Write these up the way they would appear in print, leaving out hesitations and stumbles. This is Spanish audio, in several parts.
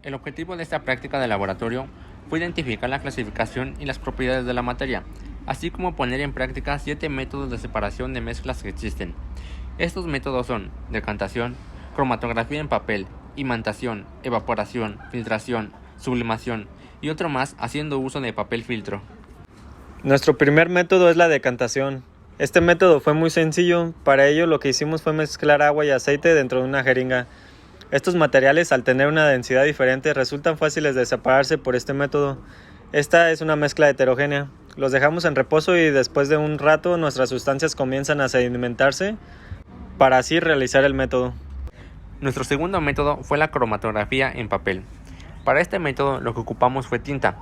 El objetivo de esta práctica de laboratorio fue identificar la clasificación y las propiedades de la materia, así como poner en práctica 7 métodos de separación de mezclas que existen. Estos métodos son decantación, cromatografía en papel, imantación, evaporación, filtración, sublimación y otro más haciendo uso de papel filtro. Nuestro primer método es la decantación. Este método fue muy sencillo. Para ello lo que hicimos fue mezclar agua y aceite dentro de una jeringa. Estos materiales, al tener una densidad diferente, resultan fáciles de separarse por este método. Esta es una mezcla heterogénea. Los dejamos en reposo y después de un rato nuestras sustancias comienzan a sedimentarse para así realizar el método. Nuestro segundo método fue la cromatografía en papel. Para este método lo que ocupamos fue tinta,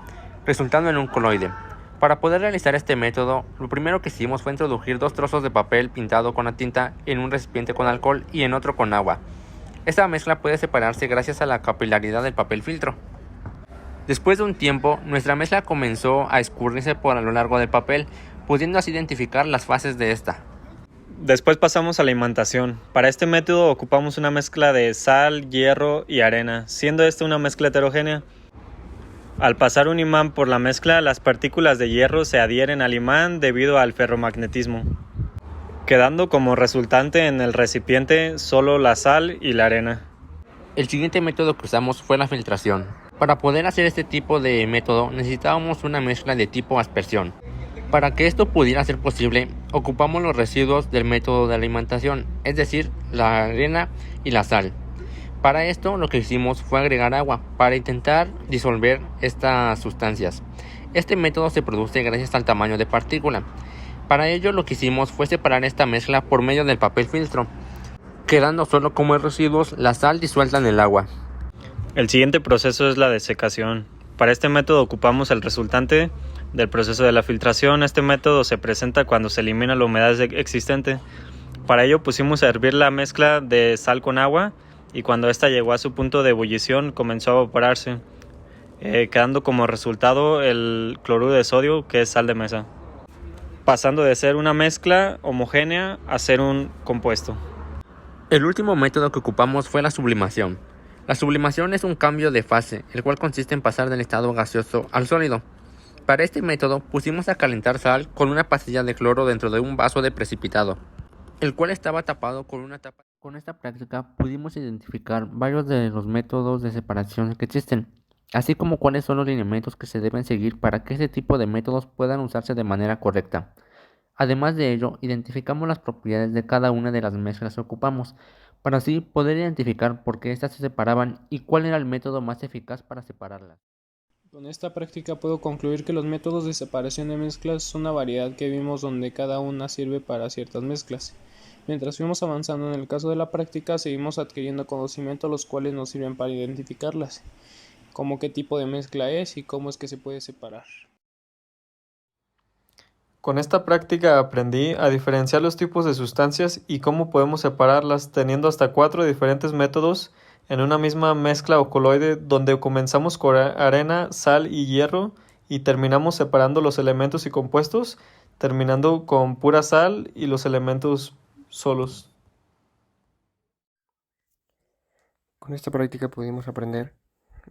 resultando en un coloide. Para poder realizar este método, lo primero que hicimos fue introducir 2 trozos de papel pintado con la tinta en un recipiente con alcohol y en otro con agua. Esta mezcla puede separarse gracias a la capilaridad del papel filtro. Después de un tiempo, nuestra mezcla comenzó a escurrirse por a lo largo del papel, pudiendo así identificar las fases de esta. Después pasamos a la imantación. Para este método ocupamos una mezcla de sal, hierro y arena, siendo esta una mezcla heterogénea. Al pasar un imán por la mezcla, las partículas de hierro se adhieren al imán debido al ferromagnetismo, quedando como resultante en el recipiente solo la sal y la arena. El siguiente método que usamos fue la filtración. Para poder hacer este tipo de método necesitábamos una mezcla de tipo aspersión. Para que esto pudiera ser posible, ocupamos los residuos del método de la imantación, es decir, la arena y la sal. Para esto lo que hicimos fue agregar agua para intentar disolver estas sustancias. Este método se produce gracias al tamaño de partícula. Para ello lo que hicimos fue separar esta mezcla por medio del papel filtro, quedando solo como residuos la sal disuelta en el agua. El siguiente proceso es la desecación. Para este método ocupamos el resultante del proceso de la filtración. Este método se presenta cuando se elimina la humedad existente. Para ello pusimos a hervir la mezcla de sal con agua y cuando ésta llegó a su punto de ebullición comenzó a evaporarse, quedando como resultado el cloruro de sodio, que es sal de mesa, pasando de ser una mezcla homogénea a ser un compuesto. El último método que ocupamos fue la sublimación. La sublimación es un cambio de fase, el cual consiste en pasar del estado gaseoso al sólido. Para este método pusimos a calentar sal con una pastilla de cloro dentro de un vaso de precipitado, el cual estaba tapado con una tapa. Con esta práctica pudimos identificar varios de los métodos de separación que existen, así como cuáles son los lineamientos que se deben seguir para que este tipo de métodos puedan usarse de manera correcta. Además de ello, identificamos las propiedades de cada una de las mezclas que ocupamos, para así poder identificar por qué éstas se separaban y cuál era el método más eficaz para separarlas. Con esta práctica puedo concluir que los métodos de separación de mezclas son una variedad que vimos donde cada una sirve para ciertas mezclas. Mientras fuimos avanzando en el caso de la práctica, seguimos adquiriendo conocimientos los cuales nos sirven para identificarlas, como qué tipo de mezcla es y cómo es que se puede separar. Con esta práctica aprendí a diferenciar los tipos de sustancias y cómo podemos separarlas teniendo hasta 4 diferentes métodos en una misma mezcla o coloide donde comenzamos con arena, sal y hierro y terminamos separando los elementos y compuestos, terminando con pura sal y los elementos solos. Con esta práctica pudimos aprender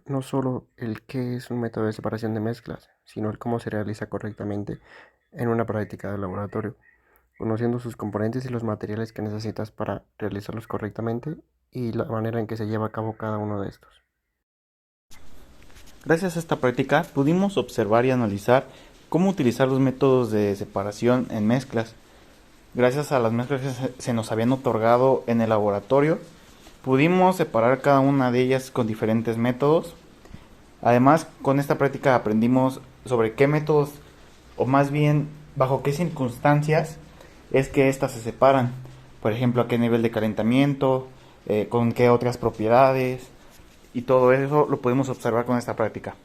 no solo el qué es un método de separación de mezclas, sino el cómo se realiza correctamente en una práctica de laboratorio, conociendo sus componentes y los materiales que necesitas para realizarlos correctamente y la manera en que se lleva a cabo cada uno de estos. Gracias a esta práctica pudimos observar y analizar cómo utilizar los métodos de separación en mezclas. Gracias a las mezclas que se nos habían otorgado en el laboratorio, pudimos separar cada una de ellas con diferentes métodos. Además, con esta práctica aprendimos sobre qué métodos, o más bien bajo qué circunstancias es que éstas se separan. Por ejemplo, a qué nivel de calentamiento, con qué otras propiedades, y todo eso lo pudimos observar con esta práctica.